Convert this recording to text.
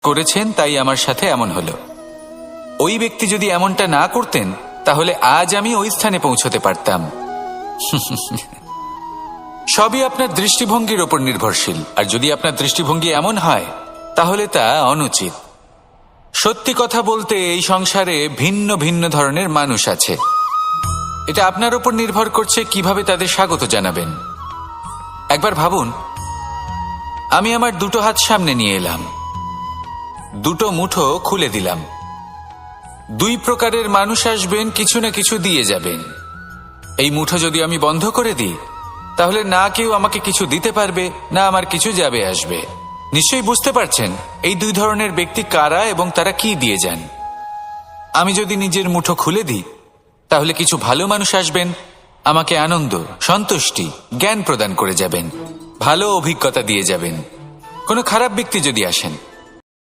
করেছেন, তাই আমার সাথে এমন হলো। ওই ব্যক্তি যদি এমনটা না করতেন তাহলে আজ আমি ওই স্থানে পৌঁছতে পারতাম। সবই আপনার দৃষ্টিভঙ্গির ওপর নির্ভরশীল, আর যদি আপনার দৃষ্টিভঙ্গি এমন হয় তাহলে তা অনুচিত। সত্যি কথা বলতে এই সংসারে ভিন্ন ভিন্ন ধরনের মানুষ আছে। এটা আপনার ওপর নির্ভর করছে কিভাবে তাদের স্বাগত জানাবেন। একবার ভাবুন, আমি আমার দুটো হাত সামনে নিয়ে এলাম, দুটো মুঠো খুলে দিলাম। দুই প্রকারের মানুষ আসবেন, কিছু না কিছু দিয়ে যাবেন। এই মুঠো যদি আমি বন্ধ করে দিই তাহলে না কেউ আমাকে কিছু দিতে পারবে, না আমার কিছু যাবে আসবে। নিশ্চয়ই বুঝতে পারছেন এই দুই ধরনের ব্যক্তি কারা এবং তারা কি দিয়ে যান। আমি যদি নিজের মুঠো খুলে দিই তাহলে কিছু ভালো মানুষ আসবেন, আমাকে আনন্দ, সন্তুষ্টি, জ্ঞান প্রদান করে যাবেন, ভালো অভিজ্ঞতা দিয়ে যাবেন। কোনো খারাপ ব্যক্তি যদি আসেন